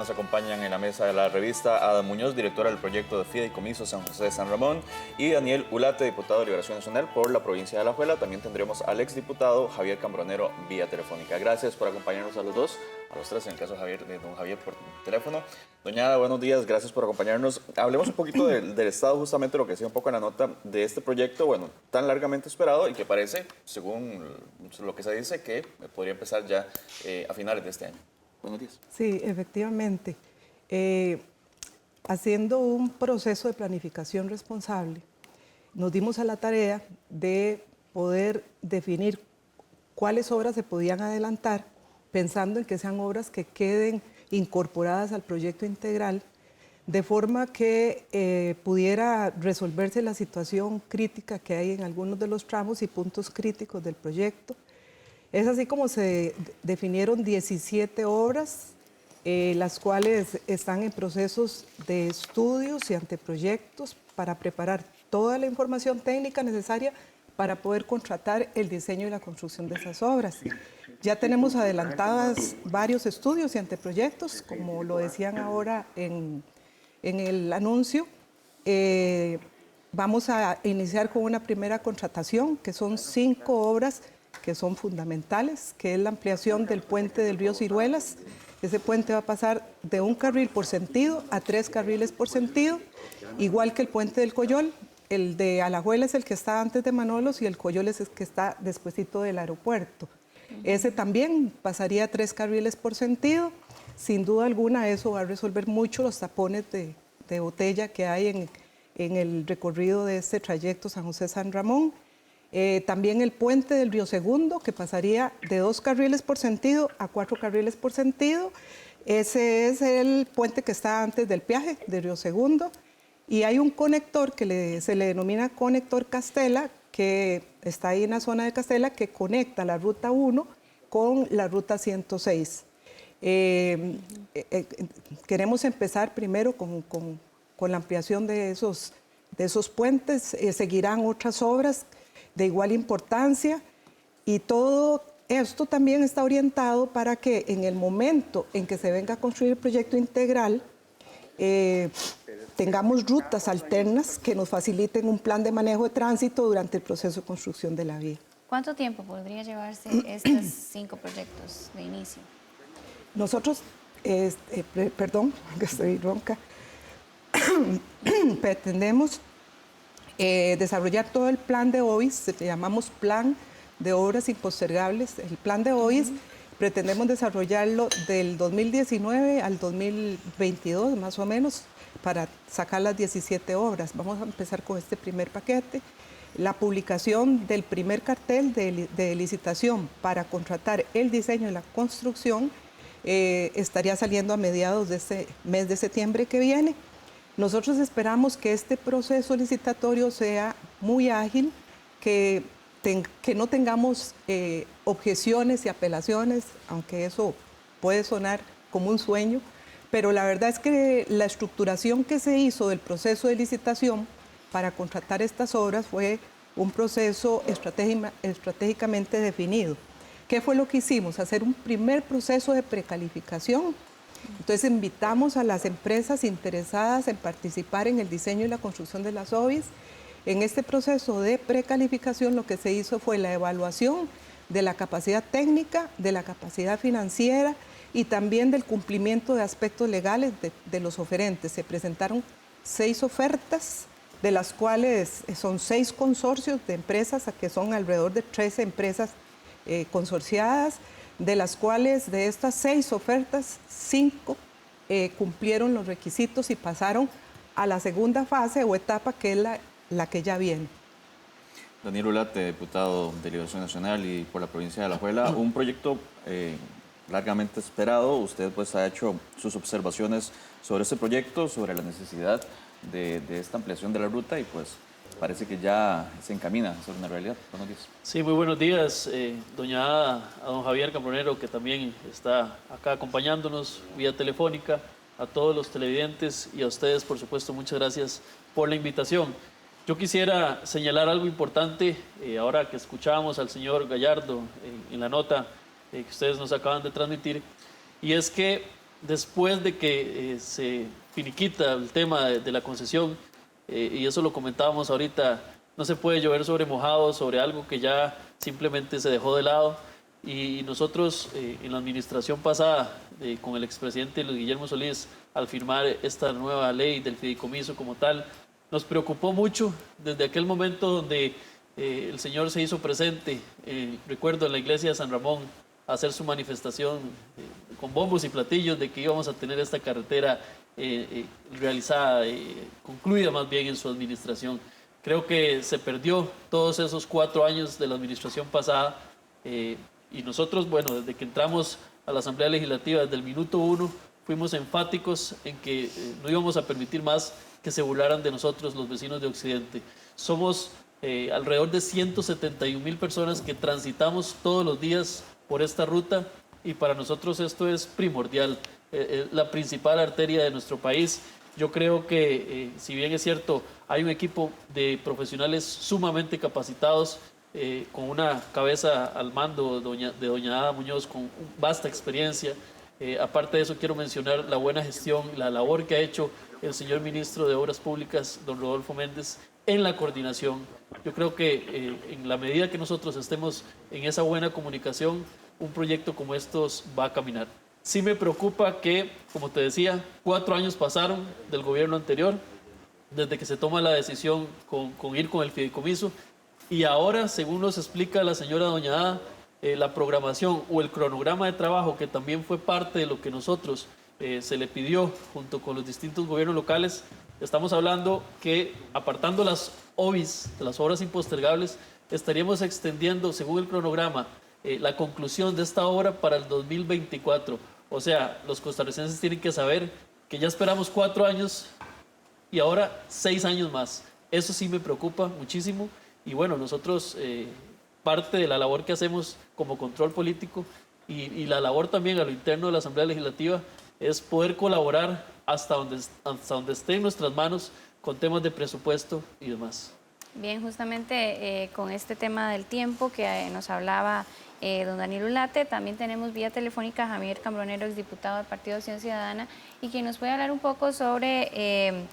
Nos acompañan en la mesa de la revista Ada Muñoz, directora del proyecto de Fideicomiso San José de San Ramón, y Daniel Ulate, diputado de Liberación Nacional por la provincia de Alajuela. También tendremos al exdiputado Javier Cambronero vía telefónica. Gracias por acompañarnos a los dos, a los tres, en el caso de don Javier por teléfono. Doña Ada, buenos días, gracias por acompañarnos. Hablemos un poquito del estado, justamente lo que decía un poco en la nota de este proyecto, bueno, tan largamente esperado y que parece, según lo que se dice, que podría empezar ya a finales de este año. Buenos días. Sí, efectivamente. Haciendo un proceso de planificación responsable, nos dimos a la tarea de poder definir cuáles obras se podían adelantar, pensando en que sean obras que queden incorporadas al proyecto integral, de forma que pudiera resolverse la situación crítica que hay en algunos de los tramos y puntos críticos del proyecto. Es así como se definieron 17 obras, las cuales están en procesos de estudios y anteproyectos para preparar toda la información técnica necesaria para poder contratar el diseño y la construcción de esas obras. Ya tenemos adelantadas varios estudios y anteproyectos, como lo decían ahora en el anuncio. Vamos a iniciar con una primera contratación, que son 5 obras que son fundamentales, que es la ampliación del puente del río Ciruelas. Ese puente va a pasar de 1 carril por sentido a 3 carriles por sentido, igual que el puente del Coyol. El de Alajuela es el que está antes de Manolos y el Coyol es el que está despuesito del aeropuerto. Ese también pasaría a 3 carriles por sentido. Sin duda alguna eso va a resolver mucho los tapones de botella que hay en el recorrido de este trayecto San José-San Ramón. También el puente del Río Segundo, que pasaría de 2 carriles por sentido a 4 carriles por sentido. Ese es el puente que está antes del peaje de Río Segundo. Y hay un conector que se le denomina conector Castela, que está ahí en la zona de Castela, que conecta la ruta 1 con la ruta 106. Queremos empezar primero con la ampliación de esos puentes. Seguirán otras obras de igual importancia, y todo esto también está orientado para que en el momento en que se venga a construir el proyecto integral tengamos rutas alternas que nos faciliten un plan de manejo de tránsito durante el proceso de construcción de la vía. ¿Cuánto tiempo podría llevarse estos 5 proyectos de inicio? Nosotros, perdón, que estoy ronca, pretendemos desarrollar todo el plan de OIS, le llamamos Plan de Obras Impostergables. El plan de OIS pretendemos desarrollarlo del 2019 al 2022, más o menos, para sacar las 17 obras. Vamos a empezar con este primer paquete. La publicación del primer cartel de licitación para contratar el diseño y la construcción estaría saliendo a mediados de este mes de septiembre que viene. Nosotros esperamos que este proceso licitatorio sea muy ágil, que no tengamos objeciones y apelaciones, aunque eso puede sonar como un sueño, pero la verdad es que la estructuración que se hizo del proceso de licitación para contratar estas obras fue un proceso estratégicamente definido. ¿Qué fue lo que hicimos? Hacer un primer proceso de precalificación. Entonces invitamos a las empresas interesadas en participar en el diseño y la construcción de las OIS. En este proceso de precalificación lo que se hizo fue la evaluación de la capacidad técnica, de la capacidad financiera y también del cumplimiento de aspectos legales de los oferentes. Se presentaron 6 ofertas, de las cuales son 6 consorcios de empresas, que son alrededor de 13 empresas consorciadas, de las cuales de estas 6 ofertas, 5 cumplieron los requisitos y pasaron a la segunda fase o etapa, que es la que ya viene. Daniel Ulate, diputado de Liberación Nacional y por la provincia de Alajuela, un proyecto largamente esperado. Usted pues ha hecho sus observaciones sobre este proyecto, sobre la necesidad de esta ampliación de la ruta y pues parece que ya se encamina a ser una realidad. Buenos días. Sí, muy buenos días, doña Ada, a don Javier Cambronero, que también está acá acompañándonos vía telefónica, a todos los televidentes y a ustedes, por supuesto, muchas gracias por la invitación. Yo quisiera señalar algo importante, ahora que escuchábamos al señor Gallardo en la nota que ustedes nos acaban de transmitir, y es que después de que se finiquita el tema de la concesión, y eso lo comentábamos ahorita, no se puede llover sobre mojado, sobre algo que ya simplemente se dejó de lado. Y nosotros en la administración pasada, con el expresidente Luis Guillermo Solís, al firmar esta nueva ley del fideicomiso como tal, nos preocupó mucho desde aquel momento donde el Señor se hizo presente, recuerdo en la iglesia de San Ramón, a hacer su manifestación con bombos y platillos de que íbamos a tener esta carretera realizada, concluida más bien en su administración. Creo que se perdió todos esos 4 años de la administración pasada y nosotros, bueno, desde que entramos a la Asamblea Legislativa, desde el minuto 1, fuimos enfáticos en que no íbamos a permitir más que se burlaran de nosotros los vecinos de Occidente. Somos alrededor de 171,000 personas que transitamos todos los días por esta ruta y para nosotros esto es primordial, la principal arteria de nuestro país. Yo creo que, si bien es cierto, hay un equipo de profesionales sumamente capacitados, con una cabeza al mando de doña Ada Muñoz, con vasta experiencia. Aparte de eso, quiero mencionar la buena gestión, la labor que ha hecho el señor ministro de Obras Públicas, don Rodolfo Méndez, en la coordinación. Yo creo que en la medida que nosotros estemos en esa buena comunicación, un proyecto como estos va a caminar. Sí me preocupa que, como te decía, 4 años pasaron del gobierno anterior, desde que se toma la decisión con ir con el fideicomiso, y ahora, según nos explica la señora doña Ada, la programación o el cronograma de trabajo, que también fue parte de lo que nosotros se le pidió junto con los distintos gobiernos locales, estamos hablando que, apartando las OBIs, las obras impostergables, estaríamos extendiendo, según el cronograma, la conclusión de esta obra para el 2024. O sea, los costarricenses tienen que saber que ya esperamos 4 años y ahora 6 años más. Eso sí me preocupa muchísimo. Y bueno, nosotros, parte de la labor que hacemos como control político y la labor también a lo interno de la Asamblea Legislativa es poder colaborar hasta donde esté en nuestras manos con temas de presupuesto y demás. Bien, justamente con este tema del tiempo que nos hablaba don Daniel Ulate, también tenemos vía telefónica a Javier Cambronero, exdiputado del Partido Acción Ciudadana, y que nos puede hablar un poco sobre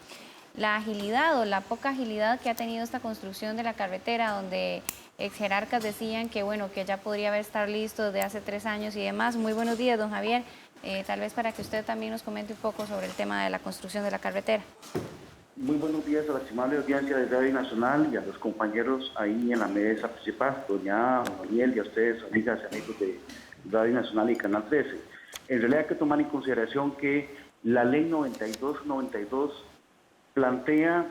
la agilidad o la poca agilidad que ha tenido esta construcción de la carretera, donde ex jerarcas decían que, bueno, que ya podría haber estado listo desde hace 3 años y demás. Muy buenos días, don Javier. Tal vez para que usted también nos comente un poco sobre el tema de la construcción de la carretera. Muy buenos días a la estimable audiencia de Radio Nacional y a los compañeros ahí en la mesa principal, doña Daniel, y a ustedes, amigas y amigos de Radio Nacional y Canal 13. En realidad hay que tomar en consideración que la ley 9292 plantea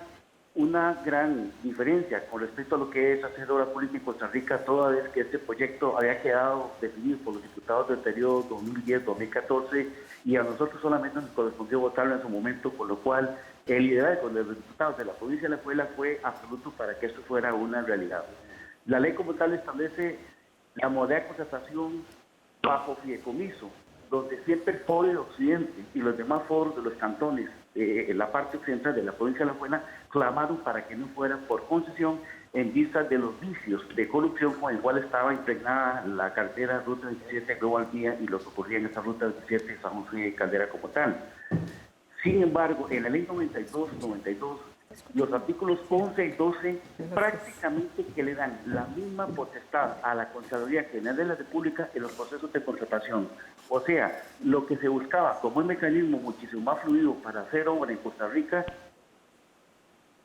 una gran diferencia con respecto a lo que es hacer obra pública en Costa Rica, toda vez que este proyecto había quedado definido por los diputados del periodo 2010-2014 y a nosotros solamente nos correspondió votarlo en su momento, con lo cual el liderazgo de los diputados de la provincia de Alajuela fue absoluto para que esto fuera una realidad. La ley como tal establece la modalidad de contratación bajo fideicomiso, donde siempre el foro de Occidente y los demás foros de los cantones, en la parte occidental de la provincia de Alajuela, clamaron para que no fuera por concesión en vista de los vicios de corrupción con el cual estaba impregnada la carretera Ruta 27 Global Vía y lo que ocurría en esa Ruta 27 San José de Caldera como tal. Sin embargo, en la ley 92, los artículos 11 y 12 prácticamente que le dan la misma potestad a la Contraloría General de la República en los procesos de contratación. O sea, lo que se buscaba como un mecanismo muchísimo más fluido para hacer obra en Costa Rica,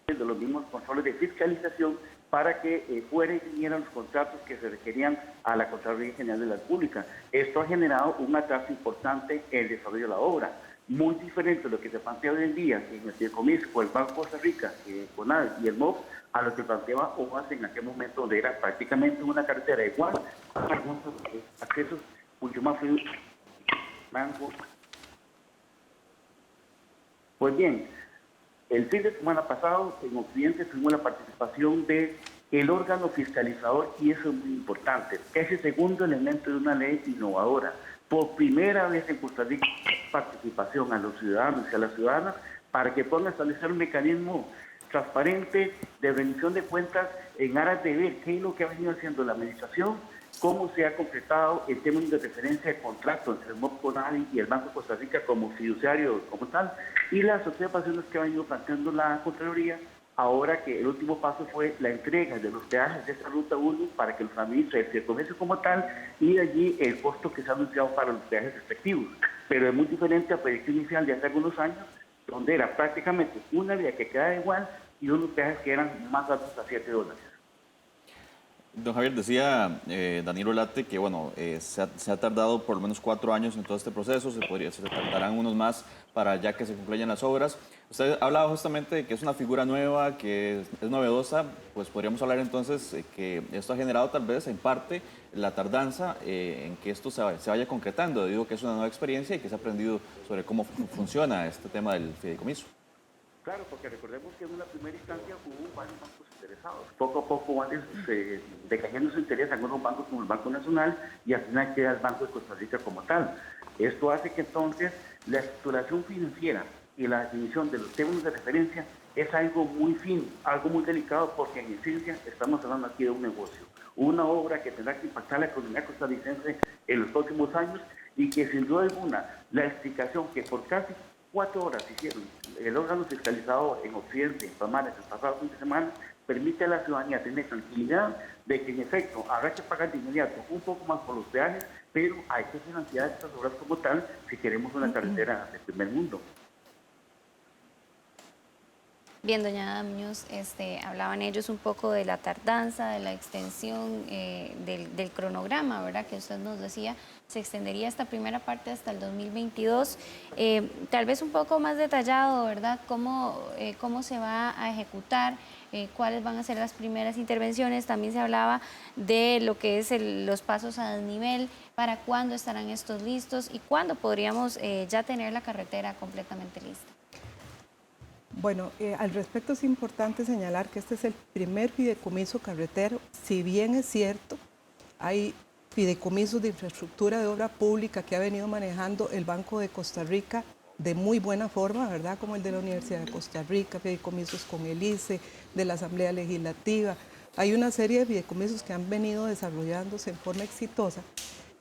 de los mismos controles de fiscalización para que fueran y vinieran los contratos que se requerían a la Contraloría General de la República. Esto ha generado un atraso importante en el desarrollo de la obra. Muy diferente de lo que se plantea hoy en día en el fideicomiso por el Banco de Costa Rica, CONAD y el MOB, a lo que planteaba OAS en aquel momento, donde era prácticamente una carretera igual, con algunos accesos mucho más fluidos. Pues bien, el fin de semana pasado en Occidente tuvimos la participación del órgano fiscalizador, y eso es muy importante. Es el segundo elemento de una ley innovadora. Por primera vez en Costa Rica, participación a los ciudadanos y a las ciudadanas para que puedan establecer un mecanismo transparente de rendición de cuentas en aras de ver qué es lo que ha venido haciendo la administración cómo se ha concretado el término de referencia de contrato entre el MOP Conali y el Banco de Costa Rica como fiduciario como tal, y las observaciones que ha venido planteando la Contraloría, ahora que el último paso fue la entrega de los peajes de esta ruta 1 para que los administre el fideicomiso como tal, y de allí el costo que se ha anunciado para los peajes respectivos. Pero es muy diferente al proyecto inicial de hace algunos años, donde era prácticamente una vía que quedaba igual y unos peajes que eran más altos a $7. Don Javier, decía Daniel Ulate que bueno, se ha tardado por lo menos 4 años en todo este proceso, se tardarán unos más para ya que se concluyan las obras. Usted hablaba justamente de que es una figura nueva, que es novedosa, pues podríamos hablar entonces que esto ha generado tal vez en parte la tardanza en que esto se vaya concretando, debido a que es una nueva experiencia y que se ha aprendido sobre cómo funciona este tema del fideicomiso. Claro, porque recordemos que en una primera instancia hubo varios bancos interesados. Poco a poco van decayendo su interés algunos bancos como el Banco Nacional y al final queda el Banco de Costa Rica como tal. Esto hace que entonces la estructuración financiera y la definición de los términos de referencia es algo muy fino, algo muy delicado, porque en esencia estamos hablando aquí de un negocio, una obra que tendrá que impactar la economía costarricense en los próximos años y que sin duda alguna la explicación que por casi 4 horas hicieron el órgano fiscalizador en Occidente, en Palmares, el pasado fin de semana, permite a la ciudadanía tener tranquilidad de que en efecto habrá que pagar de inmediato un poco más por los peajes, pero hay que financiar estas obras como tal si queremos una carretera del primer mundo. Bien, doña Ada Muñoz, hablaban ellos un poco de la tardanza, de la extensión del cronograma, ¿verdad? Que usted nos decía, se extendería esta primera parte hasta el 2022. Tal vez un poco más detallado, ¿verdad? ¿Cómo se va a ejecutar? ¿Cuáles van a ser las primeras intervenciones? También se hablaba de lo que es los pasos a desnivel, para cuándo estarán estos listos y cuándo podríamos ya tener la carretera completamente lista. Bueno, al respecto es importante señalar que este es el primer fideicomiso carretero. Si bien es cierto, hay fideicomisos de infraestructura de obra pública que ha venido manejando el Banco de Costa Rica de muy buena forma, ¿verdad? Como el de la Universidad de Costa Rica, fideicomisos con el ICE, de la Asamblea Legislativa. Hay una serie de fideicomisos que han venido desarrollándose en forma exitosa.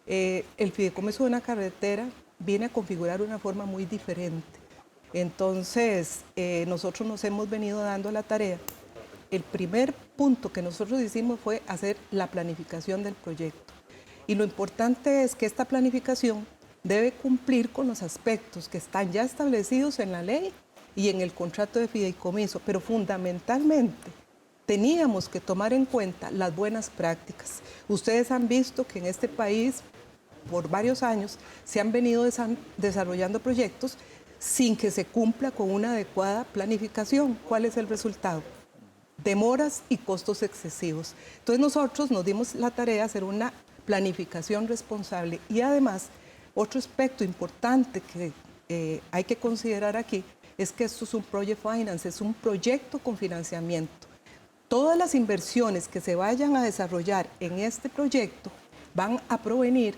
El fideicomiso de una carretera viene a configurar una forma muy diferente. Entonces, nosotros nos hemos venido dando la tarea. El primer punto que nosotros hicimos fue hacer la planificación del proyecto. Y lo importante es que esta planificación debe cumplir con los aspectos que están ya establecidos en la ley y en el contrato de fideicomiso, pero fundamentalmente teníamos que tomar en cuenta las buenas prácticas. Ustedes han visto que en este país, por varios años, se han venido desarrollando proyectos sin que se cumpla con una adecuada planificación. ¿Cuál es el resultado? Demoras y costos excesivos. Entonces nosotros nos dimos la tarea de hacer una planificación responsable y además otro aspecto importante que hay que considerar aquí es que esto es un project finance, es un proyecto con financiamiento. Todas las inversiones que se vayan a desarrollar en este proyecto van a provenir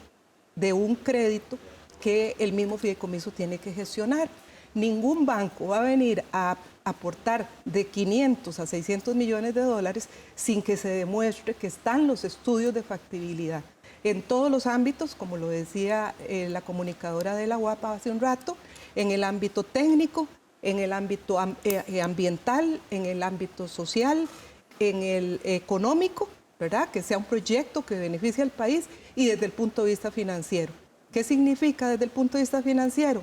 de un crédito que el mismo fideicomiso tiene que gestionar. Ningún banco va a venir a aportar de 500 a 600 millones de dólares sin que se demuestre que están los estudios de factibilidad. En todos los ámbitos, como lo decía la comunicadora de la UAPA hace un rato, en el ámbito técnico, en el ámbito ambiental, en el ámbito social, en el económico, ¿verdad? Que sea un proyecto que beneficie al país y desde el punto de vista financiero. ¿Qué significa desde el punto de vista financiero?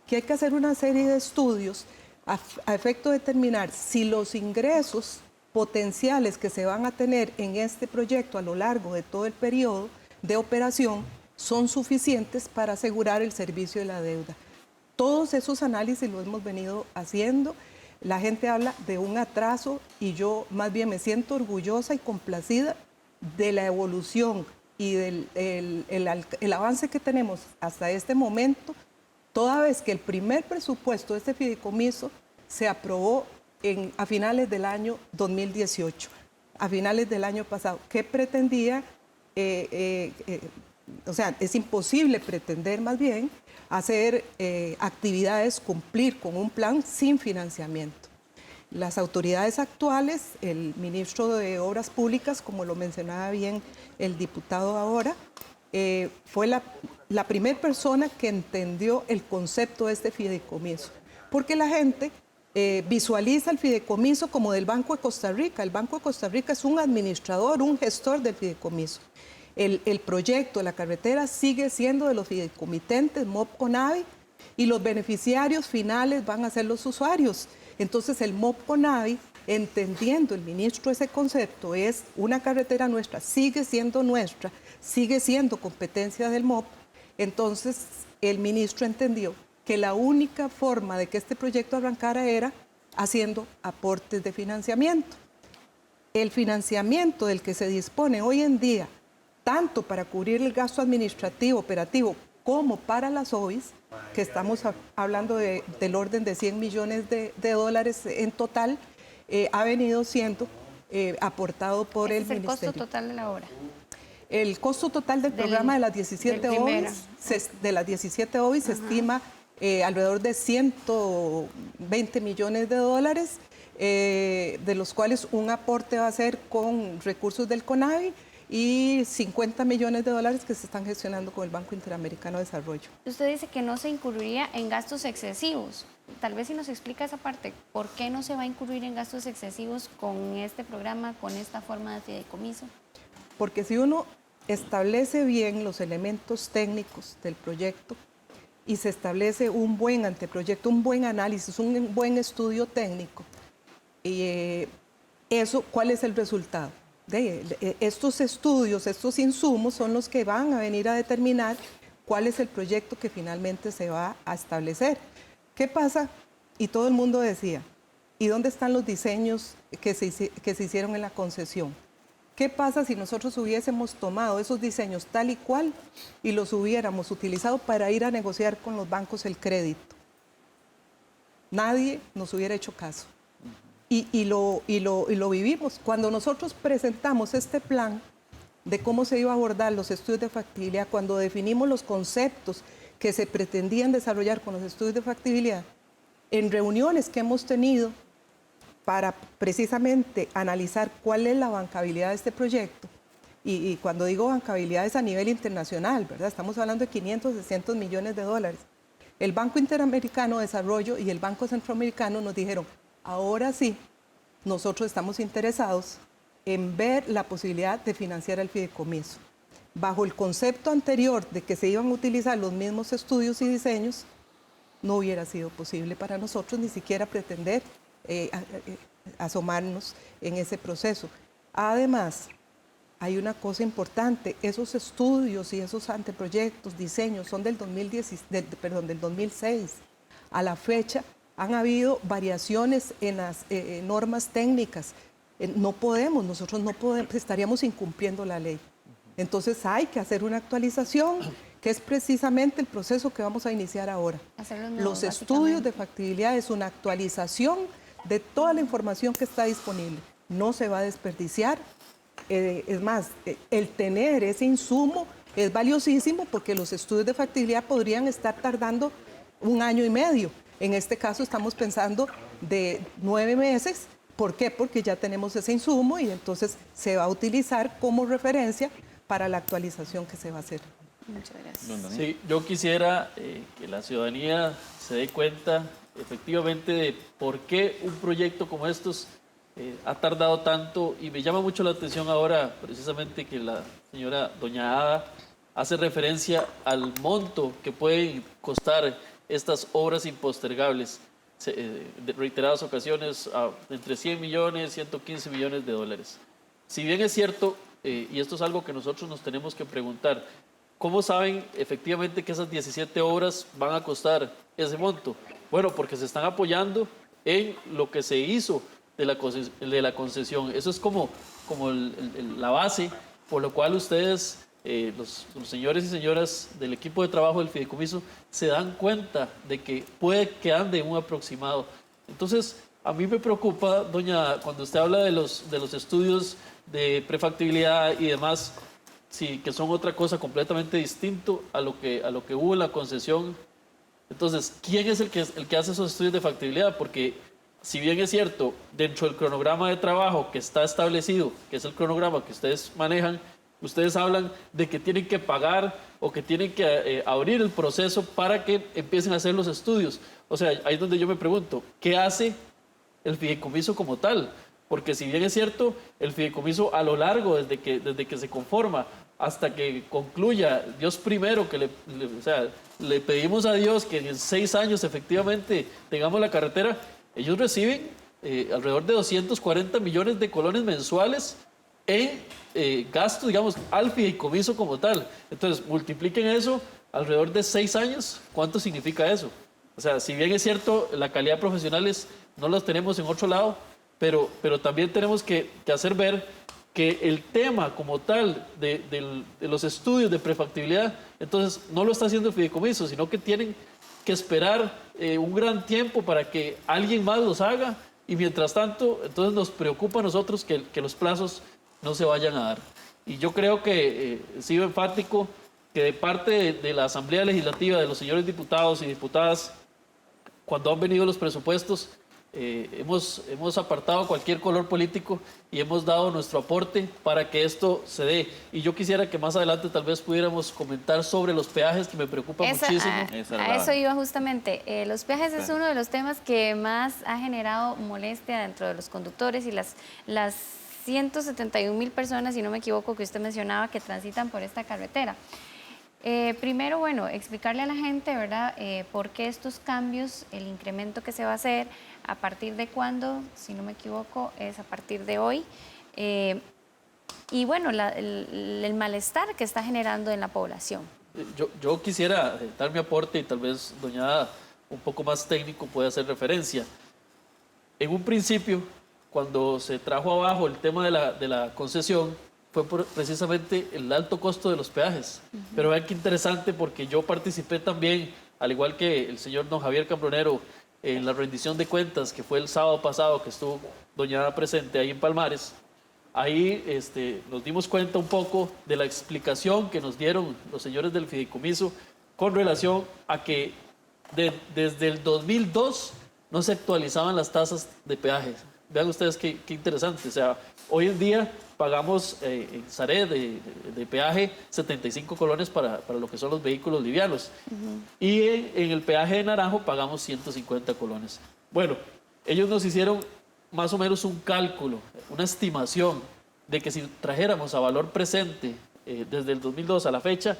Que hay que hacer una serie de estudios a efecto de determinar si los ingresos potenciales que se van a tener en este proyecto a lo largo de todo el periodo de operación son suficientes para asegurar el servicio de la deuda. Todos esos análisis los hemos venido haciendo. La gente habla de un atraso y yo más bien me siento orgullosa y complacida de la evolución y del el avance que tenemos hasta este momento, toda vez que el primer presupuesto de este fideicomiso se aprobó a finales del año 2018, a finales del año pasado. ¿Qué pretendía? O sea, es imposible pretender más bien hacer actividades, cumplir con un plan sin financiamiento. Las autoridades actuales, el ministro de Obras Públicas, como lo mencionaba bien el diputado ahora, fue la primera persona que entendió el concepto de este fideicomiso. Porque la gente visualiza el fideicomiso como del Banco de Costa Rica. El Banco de Costa Rica es un administrador, un gestor del fideicomiso. El proyecto de la carretera sigue siendo de los fideicomitentes MOP Conavi y los beneficiarios finales van a ser los usuarios. Entonces el MOP Conavi, entendiendo el ministro ese concepto, es una carretera nuestra, sigue siendo nuestra, sigue siendo competencia del MOP. Entonces el ministro entendió que la única forma de que este proyecto arrancara era haciendo aportes de financiamiento. El financiamiento del que se dispone hoy en día, tanto para cubrir el gasto administrativo, operativo, como para las OBIs, que estamos hablando del orden de 100 millones de dólares en total, ha venido siendo aportado por el Ministerio. ¿Es el costo total de la obra? El costo total del programa de las 17 OBIs se estima alrededor de 120 millones de dólares, de los cuales un aporte va a ser con recursos del CONAVI y 50 millones de dólares que se están gestionando con el Banco Interamericano de Desarrollo. Usted dice que no se incurriría en gastos excesivos. Tal vez si nos explica esa parte, ¿por qué no se va a incurrir en gastos excesivos con este programa, con esta forma de fideicomiso? Porque si uno establece bien los elementos técnicos del proyecto y se establece un buen anteproyecto, un buen análisis, un buen estudio técnico, ¿cuál es el resultado? Estos estudios, estos insumos son los que van a venir a determinar cuál es el proyecto que finalmente se va a establecer. ¿Qué pasa? Y todo el mundo decía, ¿y dónde están los diseños que se hicieron en la concesión? ¿Qué pasa si nosotros hubiésemos tomado esos diseños tal y cual y los hubiéramos utilizado para ir a negociar con los bancos el crédito? Nadie nos hubiera hecho caso. Y lo vivimos. Cuando nosotros presentamos este plan de cómo se iba a abordar los estudios de factibilidad, cuando definimos los conceptos que se pretendían desarrollar con los estudios de factibilidad, en reuniones que hemos tenido para precisamente analizar cuál es la bancabilidad de este proyecto, y cuando digo bancabilidad es a nivel internacional, ¿verdad? Estamos hablando de 500, 600 millones de dólares. El Banco Interamericano de Desarrollo y el Banco Centroamericano nos dijeron, ahora sí, nosotros estamos interesados en ver la posibilidad de financiar el fideicomiso. Bajo el concepto anterior de que se iban a utilizar los mismos estudios y diseños, no hubiera sido posible para nosotros ni siquiera pretender asomarnos en ese proceso. Además, hay una cosa importante, esos estudios y esos anteproyectos, diseños, son del 2006. A la fecha han habido variaciones en las normas técnicas. Nosotros no podemos, estaríamos incumpliendo la ley. Entonces hay que hacer una actualización, que es precisamente el proceso que vamos a iniciar ahora. Los estudios de factibilidad es una actualización de toda la información que está disponible. No se va a desperdiciar. Es más, el tener ese insumo es valiosísimo porque los estudios de factibilidad podrían estar tardando 1 año y medio. En este caso estamos pensando de 9 meses. ¿Por qué? Porque ya tenemos ese insumo y entonces se va a utilizar como referencia para la actualización que se va a hacer. Muchas gracias. Sí, yo quisiera que la ciudadanía se dé cuenta efectivamente de por qué un proyecto como estos ha tardado tanto, y me llama mucho la atención ahora precisamente que la señora doña Ada hace referencia al monto que pueden costar estas obras impostergables, de reiteradas ocasiones entre 100 millones, 115 millones de dólares. Si bien es cierto, y esto es algo que nosotros nos tenemos que preguntar, ¿cómo saben efectivamente que esas 17 obras van a costar ese monto? Bueno, porque se están apoyando en lo que se hizo de la concesión. Eso es como la base por lo cual ustedes, los señores y señoras del equipo de trabajo del fideicomiso, se dan cuenta de que puede que ande un aproximado. Entonces, a mí me preocupa, doña, cuando usted habla de los estudios de prefactibilidad y demás, sí, que son otra cosa completamente distinto a lo que hubo en la concesión. Entonces, ¿quién es el que hace esos estudios de factibilidad? Porque si bien es cierto, dentro del cronograma de trabajo que está establecido, que es el cronograma que ustedes manejan, ustedes hablan de que tienen que pagar o que tienen que abrir el proceso para que empiecen a hacer los estudios. O sea, ahí es donde yo me pregunto, ¿qué hace el fideicomiso como tal? Porque si bien es cierto, el fideicomiso a lo largo, desde que se conforma hasta que concluya, Dios primero, o sea, le pedimos a Dios que en 6 años efectivamente tengamos la carretera, ellos reciben alrededor de 240 millones de colones mensuales en gasto, digamos, al fideicomiso como tal. Entonces, multipliquen eso alrededor de 6 años, ¿cuánto significa eso? O sea, si bien es cierto, la calidad de profesionales no los tenemos en otro lado, pero también tenemos que hacer ver que el tema como tal de los estudios de prefactibilidad, entonces no lo está haciendo el fideicomiso, sino que tienen que esperar un gran tiempo para que alguien más los haga, y mientras tanto, entonces nos preocupa a nosotros que los plazos no se vayan a dar. Y yo creo que sigo enfático que de parte de la Asamblea Legislativa, de los señores diputados y diputadas, cuando han venido los presupuestos, hemos apartado cualquier color político y hemos dado nuestro aporte para que esto se dé. Y yo quisiera que más adelante tal vez pudiéramos comentar sobre los peajes, que me preocupa muchísimo. A eso iba justamente. Los peajes es uno de los temas que más ha generado molestia dentro de los conductores y las 171,000 personas, si no me equivoco, que usted mencionaba, que transitan por esta carretera. Primero, bueno, explicarle a la gente, ¿verdad?, por qué estos cambios, el incremento que se va a hacer, a partir de cuándo, si no me equivoco, es a partir de hoy. Y bueno, el malestar que está generando en la población. Yo quisiera dar mi aporte y tal vez doña Ada, un poco más técnico, puede hacer referencia. En un principio, cuando se trajo abajo el tema de la concesión, fue precisamente el alto costo de los peajes. Pero vean qué interesante, porque yo participé también, al igual que el señor don Javier Cambronero, en la rendición de cuentas, que fue el sábado pasado, que estuvo doña Ada presente ahí en Palmares. Ahí nos dimos cuenta un poco de la explicación que nos dieron los señores del fideicomiso con relación a que desde el 2002 no se actualizaban las tasas de peajes. Vean ustedes qué interesante. O sea, hoy en día pagamos en Saré de peaje 75 colones para lo que son los vehículos livianos. Y en el peaje de Naranjo pagamos 150 colones. Bueno, ellos nos hicieron más o menos un cálculo, una estimación de que si trajéramos a valor presente desde el 2002 a la fecha,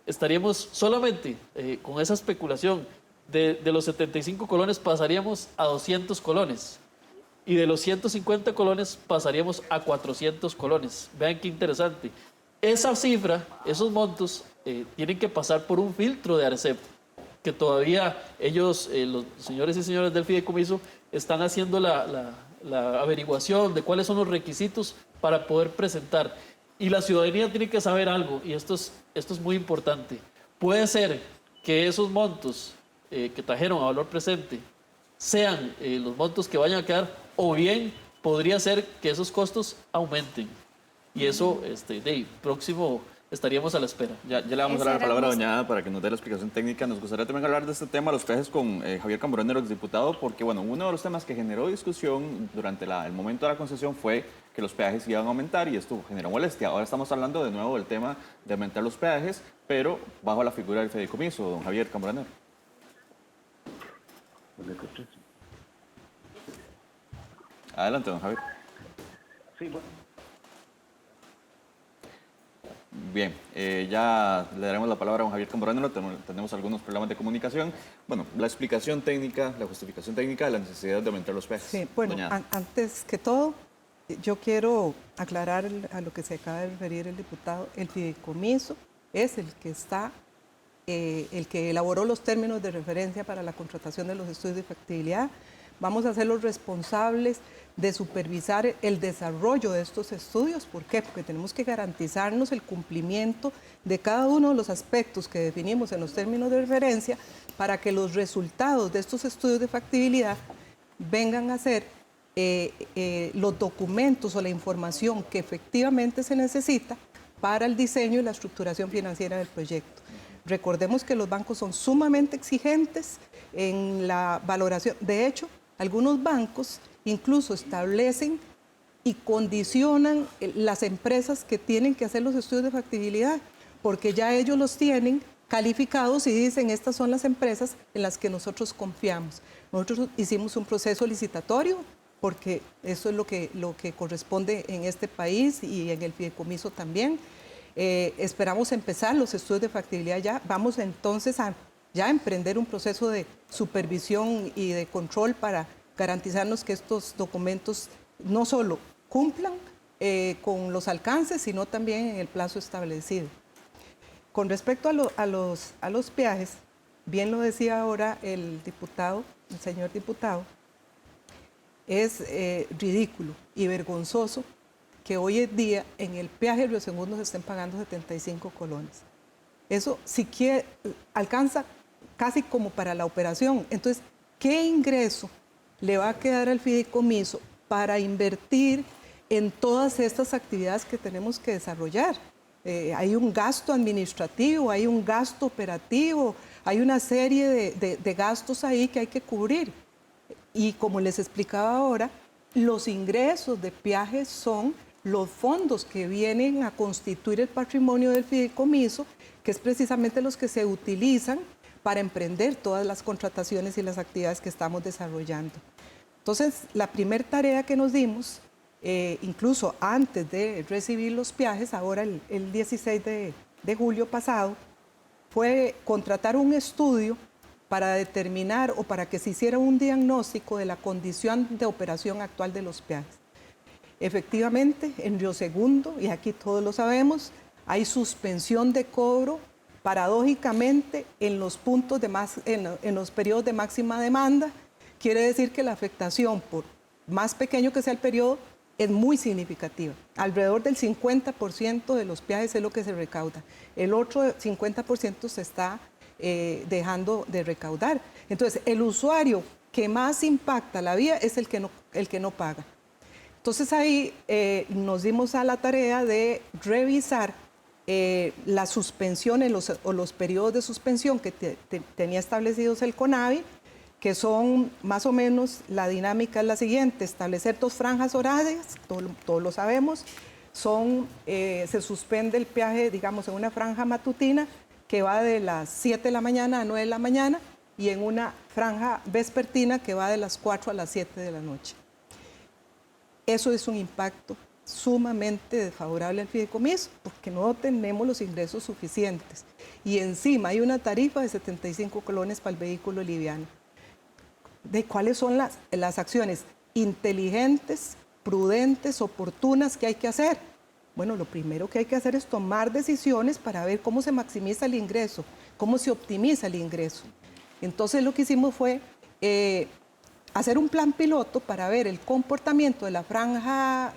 estaríamos solamente con esa especulación de los 75 colones pasaríamos a 200 colones. Y de los 150 colones pasaríamos a 400 colones. Vean qué interesante. Esa cifra, esos montos, tienen que pasar por un filtro de ARECEP, que todavía ellos, los señores y señoras del fideicomiso, están haciendo la averiguación de cuáles son los requisitos para poder presentar. Y la ciudadanía tiene que saber algo, y esto es muy importante. Puede ser que esos montos que trajeron a valor presente sean los montos que vayan a quedar, o bien podría ser que esos costos aumenten. Y eso, próximo estaríamos a la espera. Ya le vamos a dar la palabra a doña Ada para que nos dé la explicación técnica. Nos gustaría también hablar de este tema, los peajes, con Javier Cambronero, exdiputado, porque bueno, uno de los temas que generó discusión durante el momento de la concesión fue que los peajes iban a aumentar y esto generó molestia. Ahora estamos hablando de nuevo del tema de aumentar los peajes, pero bajo la figura del fideicomiso, don Javier Cambronero. Adelante, don Javier. Sí, bueno. Bien, ya le daremos la palabra a don Javier Cambronero. Tenemos algunos problemas de comunicación. Bueno, la explicación técnica, la justificación técnica de la necesidad de aumentar los peajes. Sí, bueno, antes que todo, yo quiero aclarar a lo que se acaba de referir el diputado. El fideicomiso es el que elaboró los términos de referencia para la contratación de los estudios de factibilidad. Vamos a ser los responsables de supervisar el desarrollo de estos estudios. ¿Por qué? Porque tenemos que garantizarnos el cumplimiento de cada uno de los aspectos que definimos en los términos de referencia para que los resultados de estos estudios de factibilidad vengan a ser los documentos o la información que efectivamente se necesita para el diseño y la estructuración financiera del proyecto. Recordemos que los bancos son sumamente exigentes en la valoración. De hecho, Algunos bancos incluso establecen y condicionan las empresas que tienen que hacer los estudios de factibilidad, porque ya ellos los tienen calificados y dicen, estas son las empresas en las que nosotros confiamos. Nosotros hicimos un proceso licitatorio, porque eso es lo que corresponde en este país y en el fideicomiso también. Esperamos empezar los estudios de factibilidad ya. Vamos entonces a ya emprender un proceso de supervisión y de control para garantizarnos que estos documentos no solo cumplan con los alcances, sino también en el plazo establecido. Con respecto a los peajes, bien lo decía ahora el señor diputado, es ridículo y vergonzoso que hoy en día en el peaje de Río Segundo se estén pagando 75 colones. Eso siquiera alcanza casi como para la operación. Entonces, ¿qué ingreso le va a quedar al fideicomiso para invertir en todas estas actividades que tenemos que desarrollar? Hay un gasto administrativo, hay un gasto operativo, hay una serie de gastos ahí que hay que cubrir. Y como les explicaba ahora, los ingresos de peajes son los fondos que vienen a constituir el patrimonio del fideicomiso, que es precisamente los que se utilizan para emprender todas las contrataciones y las actividades que estamos desarrollando. Entonces, la primera tarea que nos dimos, incluso antes de recibir los peajes, ahora el 16 de julio pasado, fue contratar un estudio para determinar o para que se hiciera un diagnóstico de la condición de operación actual de los peajes. Efectivamente, en Río Segundo, y aquí todos lo sabemos, hay suspensión de cobro, paradójicamente, en los puntos en los periodos de máxima demanda. Quiere decir que la afectación, por más pequeño que sea el periodo, es muy significativa. Alrededor del 50% de los peajes es lo que se recauda. El otro 50% se está dejando de recaudar. Entonces, el usuario que más impacta la vía es el que no paga. Entonces, ahí nos dimos a la tarea de revisar las suspensiones o los periodos de suspensión que tenía establecidos el CONAVI, que son más o menos, la dinámica es la siguiente: establecer 2 franjas horarias, todos lo sabemos, se suspende el peaje, digamos, en una franja matutina que va de las 7 de la mañana a 9 de la mañana y en una franja vespertina que va de las 4 a las 7 de la noche. Eso es un impacto sumamente desfavorable al fideicomiso, porque no tenemos los ingresos suficientes. Y encima hay una tarifa de 75 colones para el vehículo liviano. ¿De cuáles son las acciones inteligentes, prudentes, oportunas que hay que hacer? Bueno, lo primero que hay que hacer es tomar decisiones para ver cómo se maximiza el ingreso, cómo se optimiza el ingreso. Entonces, lo que hicimos fue hacer un plan piloto para ver el comportamiento de la franja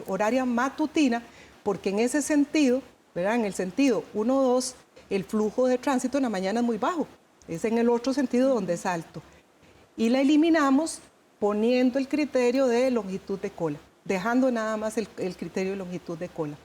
horaria matutina, porque en ese sentido, ¿verdad? En el sentido 1-2, el flujo de tránsito en la mañana es muy bajo, es en el otro sentido donde es alto. Y la eliminamos poniendo el criterio de longitud de cola, dejando nada más el criterio de longitud de cola,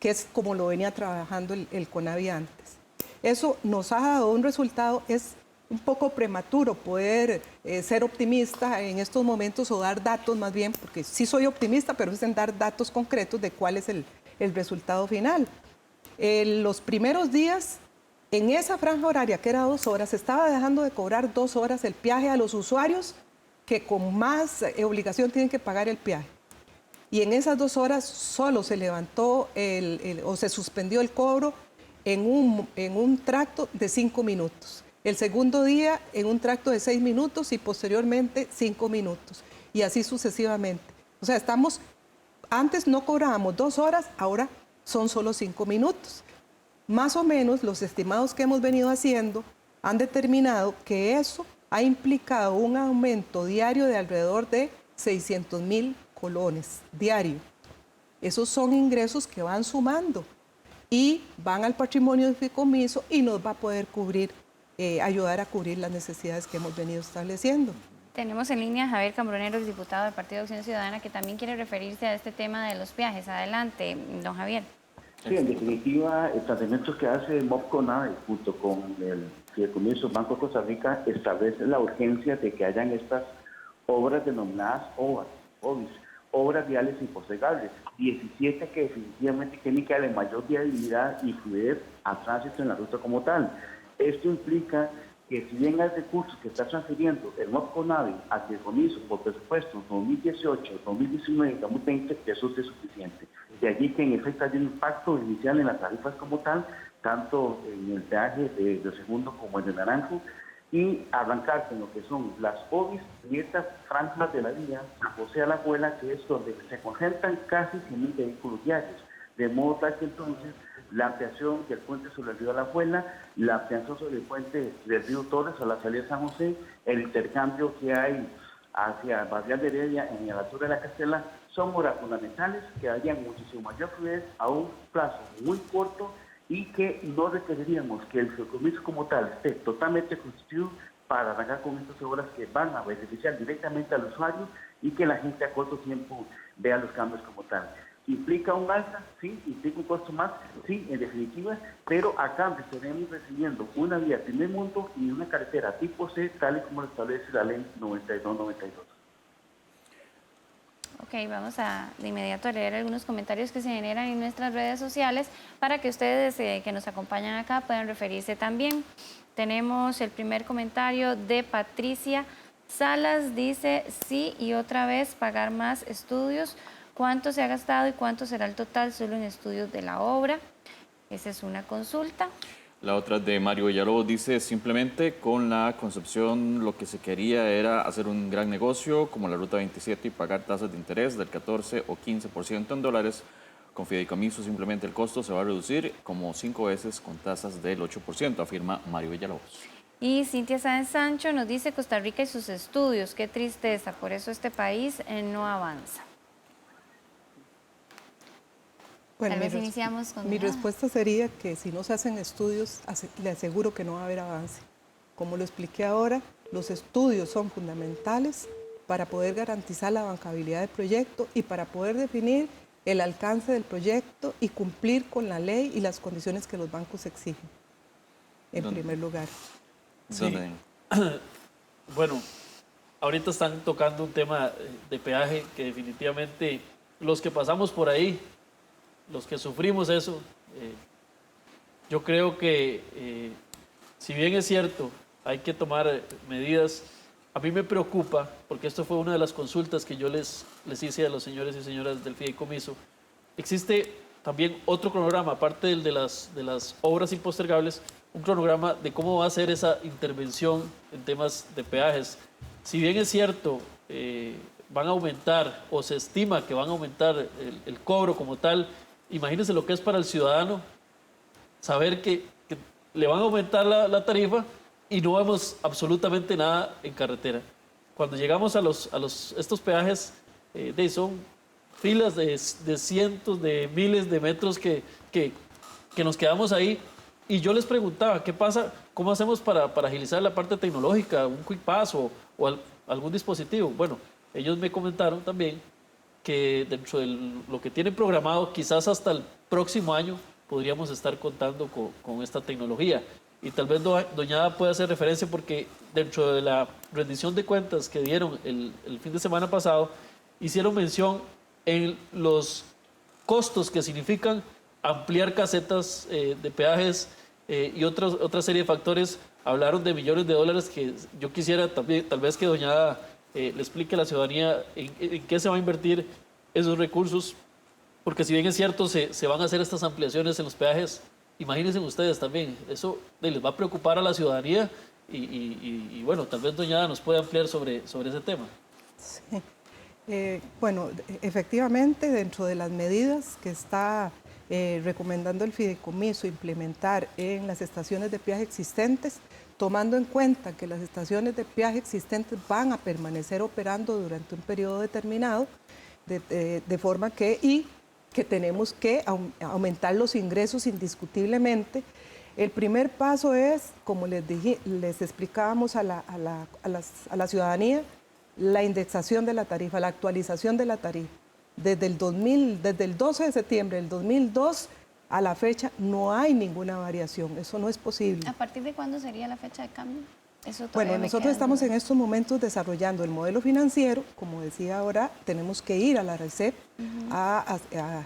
que es como lo venía trabajando el CONAVI antes. Eso nos ha dado un resultado. Es un poco prematuro poder ser optimista en estos momentos o dar datos más bien, porque sí soy optimista, pero es en dar datos concretos de cuál es el resultado final. Los primeros días, en esa franja horaria que era 2 horas, se estaba dejando de cobrar 2 horas el peaje a los usuarios que con más obligación tienen que pagar el peaje. Y en esas 2 horas solo se levantó o se suspendió el cobro en un tracto de 5 minutos. El segundo día en un tracto de 6 minutos y posteriormente 5 minutos. Y así sucesivamente. O sea, antes no cobrábamos 2 horas, ahora son solo 5 minutos. Más o menos los estimados que hemos venido haciendo han determinado que eso ha implicado un aumento diario de alrededor de 600,000 colones diario. Esos son ingresos que van sumando y van al patrimonio del fideicomiso y nos va a poder ayudar a cubrir las necesidades que hemos venido estableciendo. Tenemos en línea a Javier Cambronero, diputado del Partido Acción Ciudadana, que también quiere referirse a este tema de los peajes. Adelante, don Javier. Sí, en definitiva, el planteamiento que hace MOB CONAVI junto con el Fideicomiso Banco de Costa Rica establece la urgencia de que hayan estas obras denominadas OVIS, obras viales impostergables, 17 que definitivamente tienen que darle mayor viabilidad y fluidez al tránsito en la ruta como tal. Esto implica que si bien hay recursos que está transfiriendo el MOPCONAVI al fideicomiso por presupuesto 2018, 2019 y 2020, eso es suficiente. De allí que en efecto hay un impacto inicial en las tarifas como tal, tanto en el peaje de segundo como en el naranjo, y arrancar con lo que son las OVIS y estas franjas de la vía San José a la Abuela, que es donde se concentran casi 100.000 vehículos diarios, de modo tal que entonces la ampliación del puente sobre el río La Abuela, la ampliación sobre el puente del río Torres a la salida de San José, el intercambio que hay hacia Barrial de Heredia en la altura de la Castela, son obras fundamentales que darían muchísimo mayor fluidez a un plazo muy corto y que no requeriríamos que el fideicomiso como tal esté totalmente constituido para arrancar con estas obras que van a beneficiar directamente al usuario y que la gente a corto tiempo vea los cambios como tal. ¿Implica un alza? Sí. ¿Implica un costo más? Sí, en definitiva, pero a cambio estaremos recibiendo una vía de primer mundo y una carretera tipo C, tal y como lo establece la ley 9292. Ok, vamos de inmediato a leer algunos comentarios que se generan en nuestras redes sociales para que ustedes que nos acompañan acá puedan referirse también. Tenemos el primer comentario de Patricia Salas, dice, sí, y otra vez pagar más estudios. ¿Cuánto se ha gastado y cuánto será el total solo en estudios de la obra? Esa es una consulta. La otra de Mario Villalobos dice, simplemente con la concepción lo que se quería era hacer un gran negocio como la Ruta 27 y pagar tasas de interés del 14 o 15% en dólares. Con fideicomiso simplemente el costo se va a reducir como 5 veces con tasas del 8%, afirma Mario Villalobos. Y Cintia Sáenz Sancho nos dice Costa Rica y sus estudios, qué tristeza, por eso este país no avanza. Bueno, Tal vez iniciamos con... Mi respuesta sería que si no se hacen estudios, le aseguro que no va a haber avance. Como lo expliqué ahora, los estudios son fundamentales para poder garantizar la bancabilidad del proyecto y para poder definir el alcance del proyecto y cumplir con la ley y las condiciones que los bancos exigen, en primer lugar. Sí. Bueno, ahorita están tocando un tema de peaje que definitivamente los que pasamos por ahí, los que sufrimos eso, yo creo que si bien es cierto, hay que tomar medidas, a mí me preocupa, porque esto fue una de las consultas que yo les hice a los señores y señoras del fideicomiso, existe también otro cronograma, aparte del de las obras impostergables, un cronograma de cómo va a ser esa intervención en temas de peajes. Si bien es cierto, van a aumentar o se estima que van a aumentar el cobro como tal, imagínense lo que es para el ciudadano saber que le van a aumentar la tarifa y no vemos absolutamente nada en carretera. Cuando llegamos a estos peajes, son filas de cientos, de miles de metros que nos quedamos ahí. Y yo les preguntaba, ¿qué pasa? ¿Cómo hacemos para agilizar la parte tecnológica, un Quick Pass o algún dispositivo? Bueno, ellos me comentaron también que dentro de lo que tienen programado, quizás hasta el próximo año podríamos estar contando con esta tecnología. Y tal vez doña Ada pueda hacer referencia porque dentro de la rendición de cuentas que dieron el fin de semana pasado, hicieron mención en los costos que significan ampliar casetas de peajes y otra serie de factores. Hablaron de millones de dólares que yo quisiera también, tal vez que doña Ada le explique a la ciudadanía en qué se va a invertir esos recursos, porque si bien es cierto, se van a hacer estas ampliaciones en los peajes, imagínense ustedes también, eso les va a preocupar a la ciudadanía y bueno, tal vez doña Ada nos puede ampliar sobre ese tema. Sí. Bueno, efectivamente, dentro de las medidas que está recomendando el fideicomiso implementar en las estaciones de peaje existentes, tomando en cuenta que las estaciones de peaje existentes van a permanecer operando durante un periodo determinado, de forma que tenemos que aumentar los ingresos indiscutiblemente. El primer paso es, como les explicábamos a la ciudadanía, la indexación de la tarifa, la actualización de la tarifa. Desde el 12 de septiembre del 2002 a la fecha no hay ninguna variación, eso no es posible. ¿A partir de cuándo sería la fecha de cambio? Eso todavía Bueno, me nosotros quedan estamos dudas. en estos momentos desarrollando el modelo financiero. Como decía ahora, tenemos que ir a la RECEP a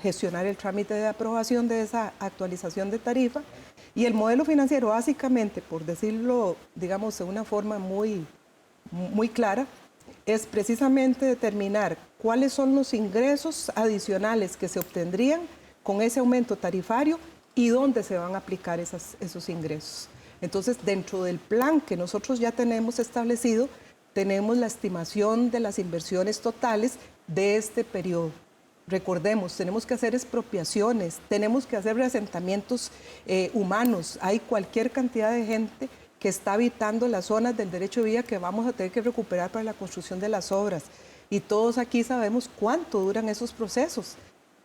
gestionar el trámite de aprobación de esa actualización de tarifa. Y el modelo financiero, básicamente, por decirlo, digamos, de una forma muy clara, es precisamente determinar cuáles son los ingresos adicionales que se obtendrían con ese aumento tarifario y dónde se van a aplicar esos ingresos. Entonces, dentro del plan que nosotros ya tenemos establecido, tenemos la estimación de las inversiones totales de este periodo. Recordemos, tenemos que hacer expropiaciones, tenemos que hacer reasentamientos humanos. Hay cualquier cantidad de gente que está habitando las zonas del derecho de vía que vamos a tener que recuperar para la construcción de las obras. Y todos aquí sabemos cuánto duran esos procesos.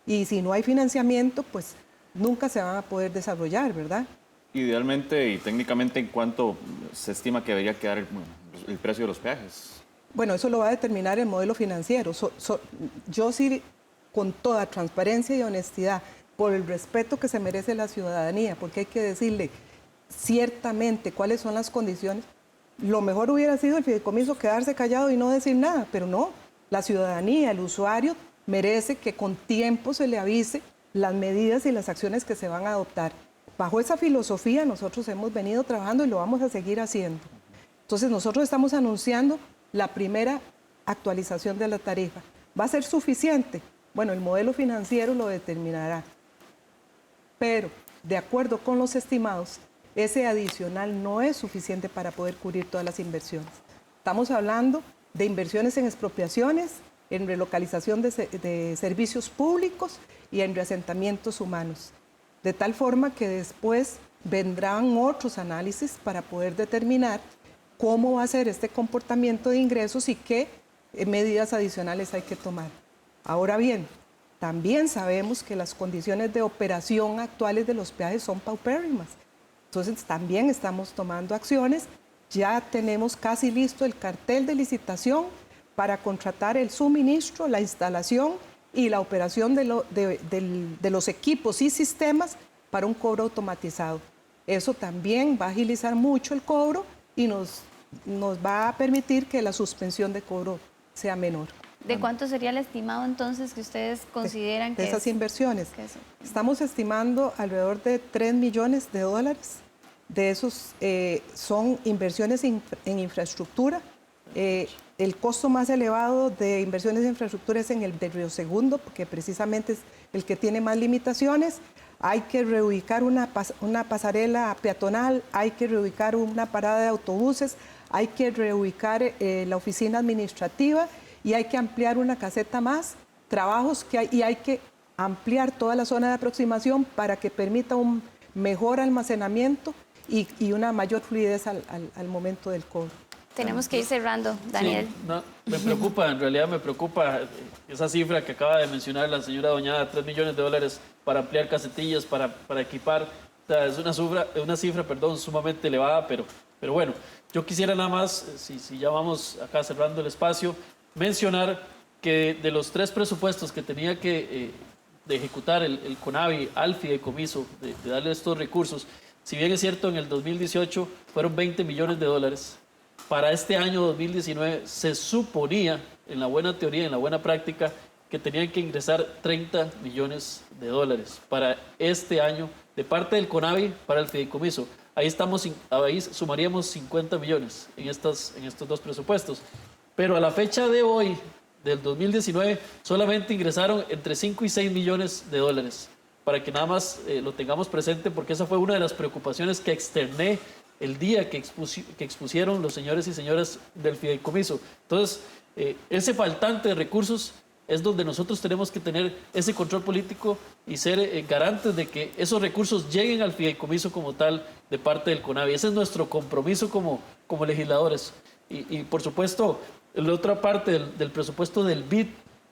Y si no hay financiamiento, pues nunca se van a poder desarrollar, ¿verdad? Idealmente y técnicamente, ¿en cuánto se estima que debería quedar el precio de los peajes? Bueno, eso lo va a determinar el modelo financiero. Yo sí, con toda transparencia y honestidad, por el respeto que se merece la ciudadanía, porque hay que decirle ciertamente cuáles son las condiciones. Lo mejor hubiera sido el fideicomiso quedarse callado y no decir nada, pero no. La ciudadanía, el usuario, merece que con tiempo se le avise las medidas y las acciones que se van a adoptar. Bajo esa filosofía nosotros hemos venido trabajando y lo vamos a seguir haciendo. Entonces nosotros estamos anunciando la primera actualización de la tarifa. ¿Va a ser suficiente? Bueno, el modelo financiero lo determinará. Pero, de acuerdo con los estimados, ese adicional no es suficiente para poder cubrir todas las inversiones. Estamos hablando de inversiones en expropiaciones, en relocalización de servicios públicos y en reasentamientos humanos. De tal forma que después vendrán otros análisis para poder determinar cómo va a ser este comportamiento de ingresos y qué medidas adicionales hay que tomar. Ahora bien, también sabemos que las condiciones de operación actuales de los peajes son paupérrimas. Entonces también estamos tomando acciones. Ya tenemos casi listo el cartel de licitación para contratar el suministro, la instalación y la operación de los equipos y sistemas para un cobro automatizado. Eso también va a agilizar mucho el cobro y nos va a permitir que la suspensión de cobro sea menor. ¿De cuánto sería el estimado entonces que ustedes consideran de que esas inversiones? que es? Estamos estimando alrededor de $3 millones. De esos son inversiones en infraestructura. El costo más elevado de inversiones en infraestructura es en el de Río Segundo, porque precisamente es el que tiene más limitaciones. Hay que reubicar una pasarela peatonal, hay que reubicar una parada de autobuses, hay que reubicar la oficina administrativa y hay que ampliar una caseta más, trabajos que hay, y hay que ampliar toda la zona de aproximación para que permita un mejor almacenamiento y una mayor fluidez al momento del cobro. Tenemos que ir cerrando, Daniel. Sí, no, me preocupa, en realidad me preocupa esa cifra que acaba de mencionar la señora Doñada, $3 millones para ampliar casetillas, para equipar. O sea, es una cifra, sumamente elevada, pero bueno, yo quisiera nada más, si ya vamos acá cerrando el espacio, mencionar que de los 3 presupuestos que tenía que de ejecutar el CONAVI al fideicomiso, de darle estos recursos, si bien es cierto, en el 2018 fueron $20 millones, para este año 2019 se suponía, en la buena teoría, en la buena práctica, que tenían que ingresar $30 millones para este año de parte del CONAVI para el fideicomiso. Ahí sumaríamos 50 millones en estos 2 presupuestos. Pero a la fecha de hoy, del 2019, solamente ingresaron entre 5 y 6 millones de dólares. Para que nada más lo tengamos presente, porque esa fue una de las preocupaciones que externé el día que expusieron los señores y señoras del fideicomiso. Entonces, ese faltante de recursos es donde nosotros tenemos que tener ese control político y ser garantes de que esos recursos lleguen al fideicomiso como tal de parte del CONAVI. Ese es nuestro compromiso como legisladores. Y por supuesto, la otra parte del presupuesto del BID,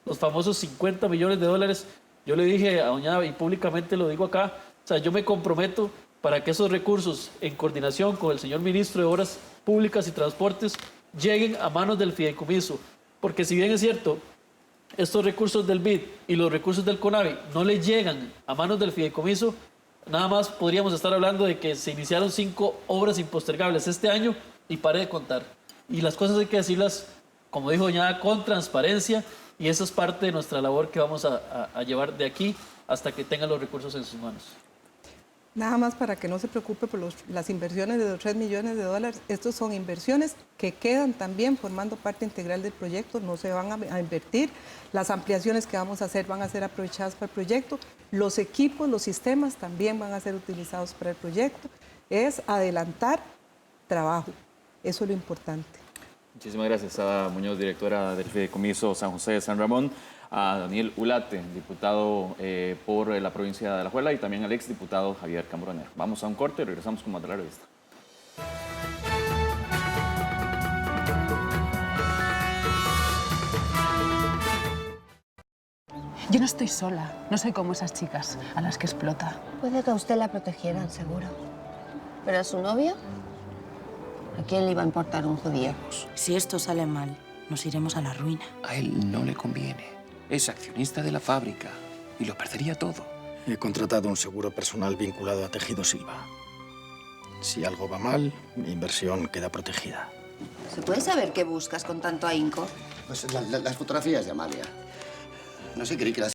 los famosos $50 millones, yo le dije a doña y públicamente lo digo acá, o sea, yo me comprometo para que esos recursos, en coordinación con el señor ministro de Obras Públicas y Transportes, lleguen a manos del fideicomiso. Porque si bien es cierto, estos recursos del BID y los recursos del CONAVI no le llegan a manos del fideicomiso, nada más podríamos estar hablando de que se iniciaron 5 obras impostergables este año y pare de contar. Y las cosas hay que decirlas, como dijo doña, con transparencia, y eso es parte de nuestra labor que vamos a llevar de aquí hasta que tengan los recursos en sus manos. Nada más para que no se preocupe por las inversiones de los $3 millones. Estos son inversiones que quedan también formando parte integral del proyecto, no se van a invertir. Las ampliaciones que vamos a hacer van a ser aprovechadas para el proyecto. Los equipos, los sistemas también van a ser utilizados para el proyecto. Es adelantar trabajo, eso es lo importante. Muchísimas gracias a Ada Muñoz, directora del Fideicomiso San José de San Ramón, a Daniel Ulate, diputado por la provincia de Alajuela, y también al exdiputado Javier Cambronero. Vamos a un corte y regresamos con más de la revista. Yo no estoy sola, no soy como esas chicas a las que explota. Puede que a usted la protegieran, seguro. ¿Pero a su novio? ¿A quién le iba a importar un judío? Si esto sale mal, nos iremos a la ruina. A él no le conviene. Es accionista de la fábrica y lo perdería todo. He contratado un seguro personal vinculado a Tejido Silva. Si algo va mal, mi inversión queda protegida. ¿Se puede saber qué buscas con tanto ahínco? Pues las fotografías de Amalia. No sé, creí que las